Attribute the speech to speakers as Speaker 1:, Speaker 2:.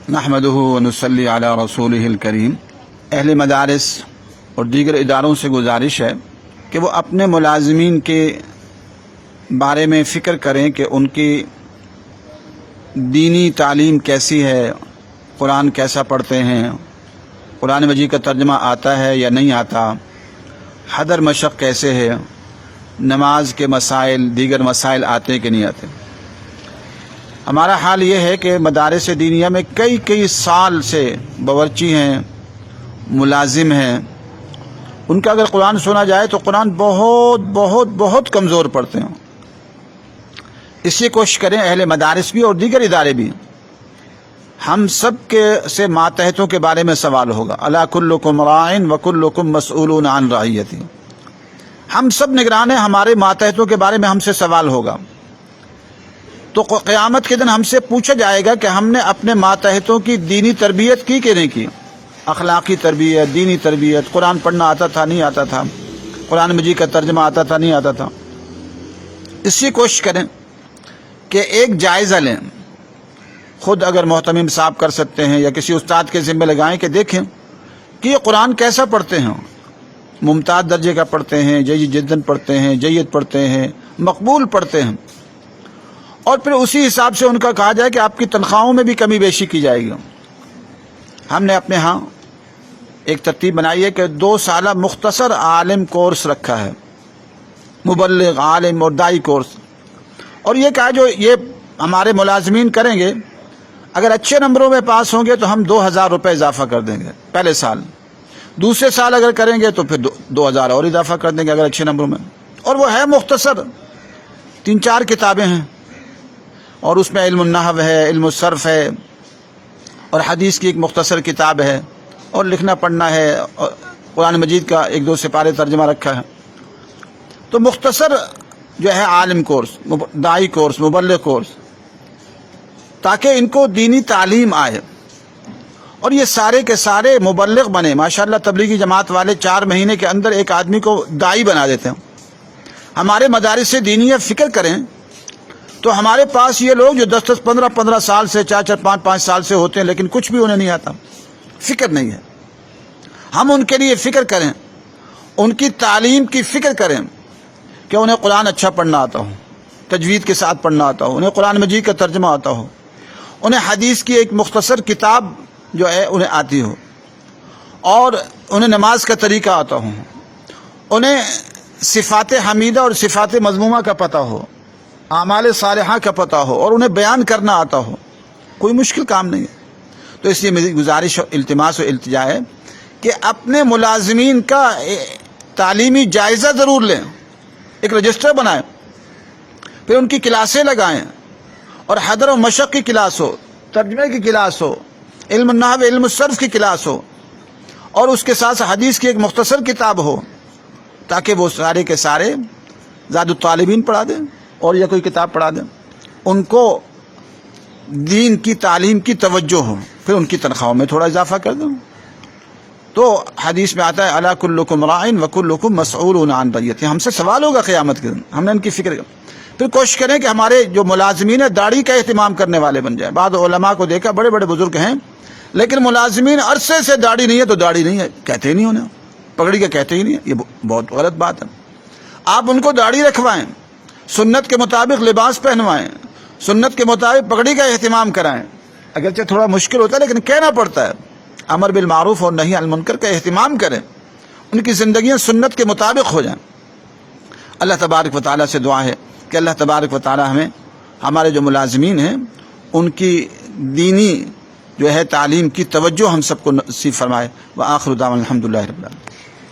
Speaker 1: نحمدہ ونصلی علی رسولہ الکریم۔ اہل مدارس اور دیگر اداروں سے گزارش ہے کہ وہ اپنے ملازمین کے بارے میں فکر کریں کہ ان کی دینی تعلیم کیسی ہے، قرآن کیسا پڑھتے ہیں، قرآن مجید کا ترجمہ آتا ہے یا نہیں آتا، حدر مشق کیسے ہے، نماز کے مسائل دیگر مسائل آتے ہیں کہ نہیں آتے۔ ہمارا حال یہ ہے کہ مدارس دینیہ میں کئی سال سے باورچی ہیں، ملازم ہیں، ان کا اگر قرآن سنا جائے تو قرآن بہت کمزور پڑھتے ہیں۔ اس لیے کوشش کریں اہل مدارس بھی اور دیگر ادارے بھی، ہم سب کے سے ماتحتوں کے بارے میں سوال ہوگا۔ الا کلکم راع وکلکم مسئول عن رعیتہ، ہم سب نگران ہیں، ہمارے ماتحتوں کے بارے میں ہم سے سوال ہوگا۔ تو قیامت کے دن ہم سے پوچھا جائے گا کہ ہم نے اپنے ماتحتوں کی دینی تربیت کی کہ نہیں کی، اخلاقی تربیت، دینی تربیت، قرآن پڑھنا آتا تھا نہیں آتا تھا، قرآن مجید کا ترجمہ آتا تھا نہیں آتا تھا۔ اس کی کوشش کریں کہ ایک جائزہ لیں، خود اگر محتمم صاحب کر سکتے ہیں یا کسی استاد کے ذمہ لگائیں کہ دیکھیں کہ یہ قرآن کیسا پڑھتے ہیں، ممتاز درجے کا پڑھتے ہیں، جید جداً پڑھتے ہیں، جید پڑھتے ہیں، مقبول پڑھتے ہیں، اور پھر اسی حساب سے ان کا کہا جائے کہ آپ کی تنخواہوں میں بھی کمی بیشی کی جائے گی۔ ہم نے اپنے ہاں ایک ترتیب بنائی ہے کہ 2 سالہ مختصر عالم کورس رکھا ہے، مبلغ، عالم اور داعی کورس، اور یہ کہا جو یہ ہمارے ملازمین کریں گے، اگر اچھے نمبروں میں پاس ہوں گے تو ہم 2000 روپے اضافہ کر دیں گے پہلے سال، دوسرے سال اگر کریں گے تو پھر 2000 اور اضافہ کر دیں گے اگر اچھے نمبروں میں۔ اور وہ ہے مختصر، 3-4 کتابیں ہیں، اور اس میں علم النحو ہے، علم الصرف ہے، اور حدیث کی ایک مختصر کتاب ہے، اور لکھنا پڑھنا ہے، اور قرآن مجید کا 1-2 سپارے ترجمہ رکھا ہے۔ تو مختصر جو ہے عالم کورس، داعی کورس، مبلغ کورس، تاکہ ان کو دینی تعلیم آئے اور یہ سارے کے سارے مبلغ بنے۔ ماشاءاللہ تبلیغی جماعت والے 4 مہینے کے اندر ایک آدمی کو داعی بنا دیتے ہیں۔ ہمارے مدارس سے دینی فکر کریں تو ہمارے پاس یہ لوگ جو 10-10 15 سال سے 4-4 5-5 سال سے ہوتے ہیں لیکن کچھ بھی انہیں نہیں آتا، فکر نہیں ہے۔ ہم ان کے لیے فکر کریں، ان کی تعلیم کی فکر کریں کہ انہیں قرآن اچھا پڑھنا آتا ہو، تجوید کے ساتھ پڑھنا آتا ہو، انہیں قرآن مجید کا ترجمہ آتا ہو، انہیں حدیث کی ایک مختصر کتاب جو ہے انہیں آتی ہو، اور انہیں نماز کا طریقہ آتا ہو، انہیں صفات حمیدہ اور صفات مذمومہ کا پتہ ہو، اعمال صالحہ کا پتہ ہو، اور انہیں بیان کرنا آتا ہو۔ کوئی مشکل کام نہیں ہے۔ تو اس لیے میری گزارش، التماس و التجا ہے کہ اپنے ملازمین کا تعلیمی جائزہ ضرور لیں، ایک رجسٹر بنائیں، پھر ان کی کلاسیں لگائیں، اور حدر و مشق کی کلاس ہو، ترجمے کی کلاس ہو، علم النحو علم الصرف کی کلاس ہو، اور اس کے ساتھ حدیث کی ایک مختصر کتاب ہو، تاکہ وہ سارے کے سارے زاد الطالبین پڑھا دیں اور یا کوئی کتاب پڑھا دیں، ان کو دین کی تعلیم کی توجہ ہو، پھر ان کی تنخواہوں میں تھوڑا اضافہ کر دیں۔ تو حدیث میں آتا ہے الا کلکم راع وکلکم مسئول عن رعیتہ، ہم سے سوال ہوگا قیامت کے دن، ہم نے ان کی فکر۔ پھر کوشش کریں کہ ہمارے جو ملازمین ہیں داڑھی کا اہتمام کرنے والے بن جائیں۔ بعض علماء کو دیکھا، بڑے بڑے بزرگ ہیں لیکن ملازمین عرصے سے داڑھی نہیں ہے تو داڑھی نہیں ہے کہتے ہی نہیں، انہیں پگڑی کا کہتے ہی نہیں ہے، یہ بہت غلط بات ہے۔ آپ ان کو داڑھی رکھوائیں، سنت کے مطابق لباس پہنوائیں، سنت کے مطابق پگڑی کا اہتمام کرائیں، اگرچہ تھوڑا مشکل ہوتا ہے لیکن کہنا پڑتا ہے، امر بالمعروف اور نہی عن المنکر کا اہتمام کریں، ان کی زندگیاں سنت کے مطابق ہو جائیں۔ اللہ تبارک و تعالیٰ سے دعا ہے کہ اللہ تبارک و تعالیٰ ہمیں ہمارے جو ملازمین ہیں ان کی دینی جو ہے تعلیم کی توجہ ہم سب کو نصیب فرمائے۔ وآخر دعوانا الحمدللہ رب العالمین۔